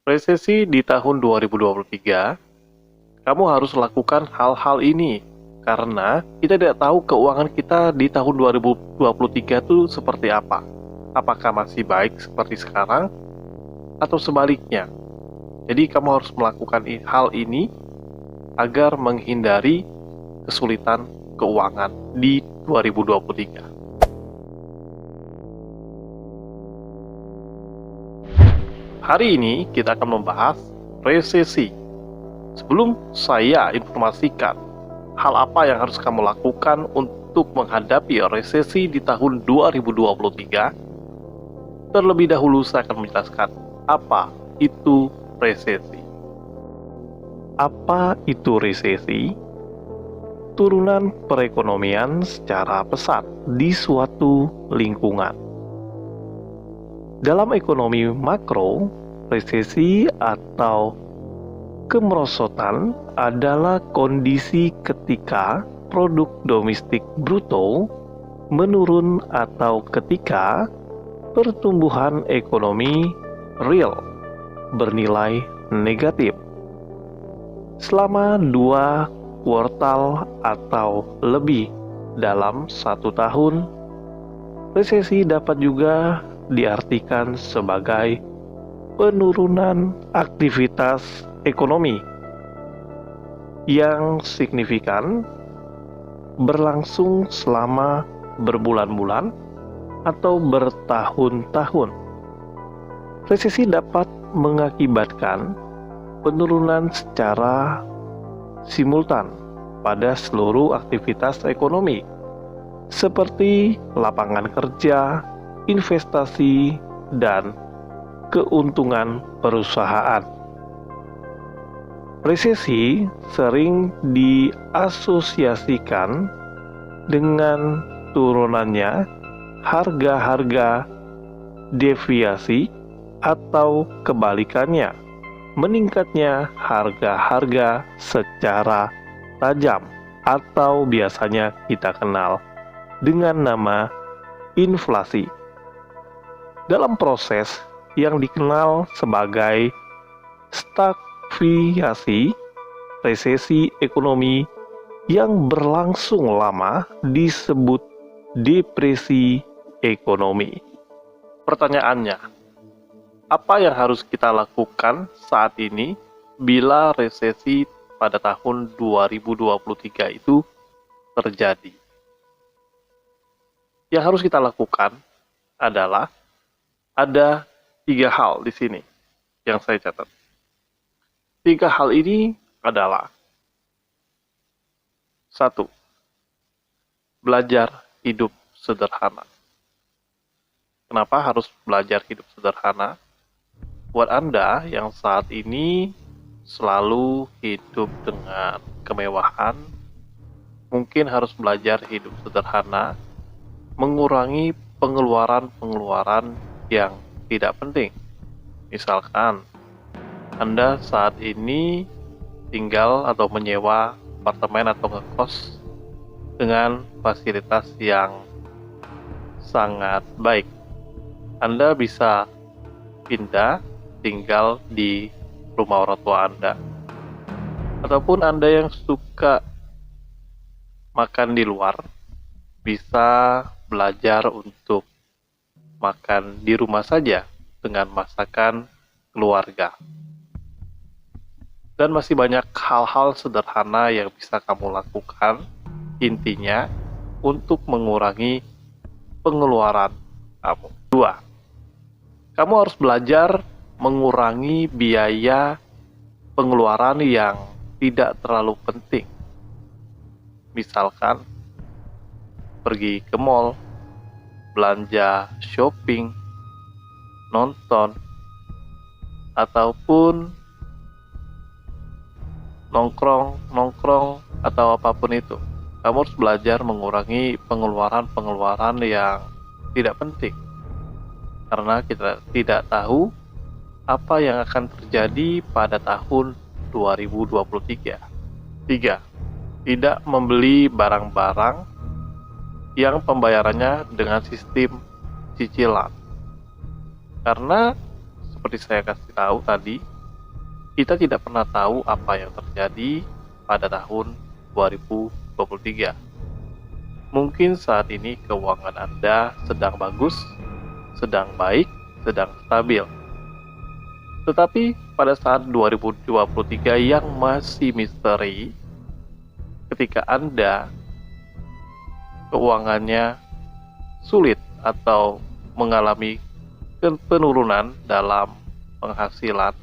Resesi di tahun 2023, kamu harus lakukan hal-hal ini karena kita tidak tahu keuangan kita di tahun 2023 itu seperti apa. Apakah masih baik seperti sekarang atau sebaliknya. Jadi kamu harus melakukan hal ini agar menghindari kesulitan keuangan di 2023. Hari ini kita akan membahas resesi. Sebelum saya informasikan hal apa yang harus kamu lakukan untuk menghadapi resesi di tahun 2023, terlebih dahulu saya akan menjelaskan apa itu resesi. Apa itu resesi? Turunan perekonomian secara pesat di suatu lingkungan. Dalam ekonomi makro, resesi atau kemerosotan adalah kondisi ketika produk domestik bruto menurun atau ketika pertumbuhan ekonomi real bernilai negatif selama 2 kuartal atau lebih dalam 1 tahun. Resesi dapat juga diartikan sebagai penurunan aktivitas ekonomi yang signifikan berlangsung selama berbulan-bulan atau bertahun-tahun. Resesi dapat mengakibatkan penurunan secara simultan pada seluruh aktivitas ekonomi seperti lapangan kerja, investasi, dan keuntungan perusahaan. Resesi sering diasosiasikan dengan turunannya harga-harga, deviasi, atau kebalikannya, meningkatnya harga-harga secara tajam atau biasanya kita kenal dengan nama inflasi. Dalam proses yang dikenal sebagai stagflasi, resesi ekonomi yang berlangsung lama disebut depresi ekonomi. Pertanyaannya, apa yang harus kita lakukan saat ini bila resesi pada tahun 2023 itu terjadi? Yang harus kita lakukan adalah ada 3 hal di sini yang saya catat. 3 hal ini adalah: 1. Belajar hidup sederhana. Kenapa harus belajar hidup sederhana? Buat Anda yang saat ini selalu hidup dengan kemewahan, mungkin harus belajar hidup sederhana, mengurangi pengeluaran-pengeluaran yang tidak penting. Misalkan, Anda saat ini tinggal atau menyewa apartemen atau ngekos dengan fasilitas yang sangat baik. Anda bisa pindah tinggal di rumah orang tua Anda. Ataupun Anda yang suka makan di luar, bisa belajar untuk makan di rumah saja dengan masakan keluarga. Dan masih banyak hal-hal sederhana yang bisa kamu lakukan, intinya untuk mengurangi pengeluaran kamu. 2. Kamu harus belajar mengurangi biaya pengeluaran yang tidak terlalu penting. Misalkan, pergi ke mall, belanja shopping, nonton, ataupun nongkrong atau apapun itu. Kamu harus belajar mengurangi pengeluaran-pengeluaran yang tidak penting. Karena kita tidak tahu apa yang akan terjadi pada tahun 2023. 3. Tidak membeli barang-barang yang pembayarannya dengan sistem cicilan. Karena seperti saya kasih tahu tadi, kita tidak pernah tahu apa yang terjadi pada tahun 2023. Mungkin saat ini keuangan Anda sedang bagus, sedang baik, sedang stabil. Tetapi pada saat 2023 yang masih misteri, ketika Anda keuangannya sulit atau mengalami penurunan dalam penghasilan,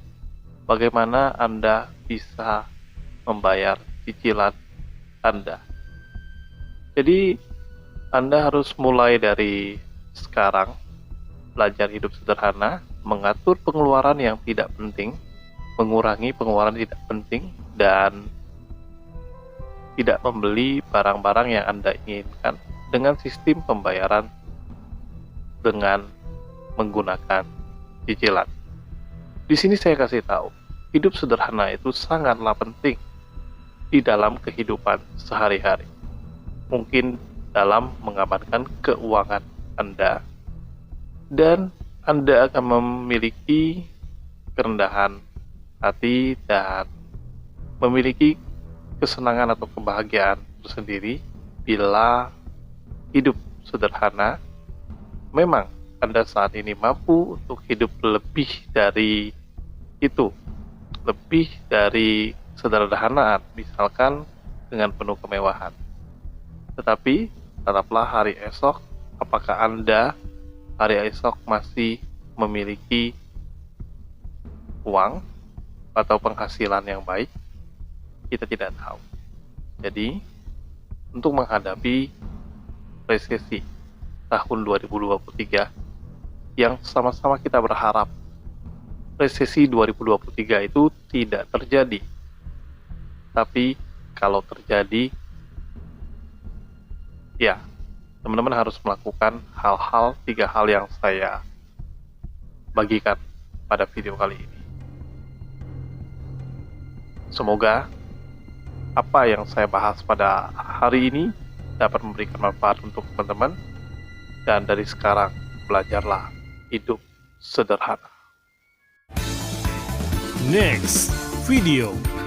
bagaimana Anda bisa membayar cicilan Anda? Jadi, Anda harus mulai dari sekarang, belajar hidup sederhana, mengatur pengeluaran yang tidak penting, mengurangi pengeluaran tidak penting, dan tidak membeli barang-barang yang Anda inginkan dengan sistem pembayaran dengan menggunakan cicilan. Di sini saya kasih tahu, hidup sederhana itu sangatlah penting di dalam kehidupan sehari-hari. Mungkin dalam mengamankan keuangan Anda, dan Anda akan memiliki kerendahan hati dan memiliki kesenangan atau kebahagiaan tersendiri bila hidup sederhana. Memang Anda saat ini mampu untuk hidup lebih dari itu, lebih dari sederhanaan, misalkan dengan penuh kemewahan. Tetapi tetaplah hari esok, apakah Anda hari esok masih memiliki uang atau penghasilan yang baik? Kita tidak tahu. Jadi, untuk menghadapi resesi tahun 2023 yang sama-sama kita berharap resesi 2023 itu tidak terjadi. Tapi kalau terjadi, ya, teman-teman harus melakukan tiga hal yang saya bagikan pada video kali ini. Semoga apa yang saya bahas pada hari ini dapat memberikan manfaat untuk teman-teman, dan dari sekarang belajarlah hidup sederhana. Next video.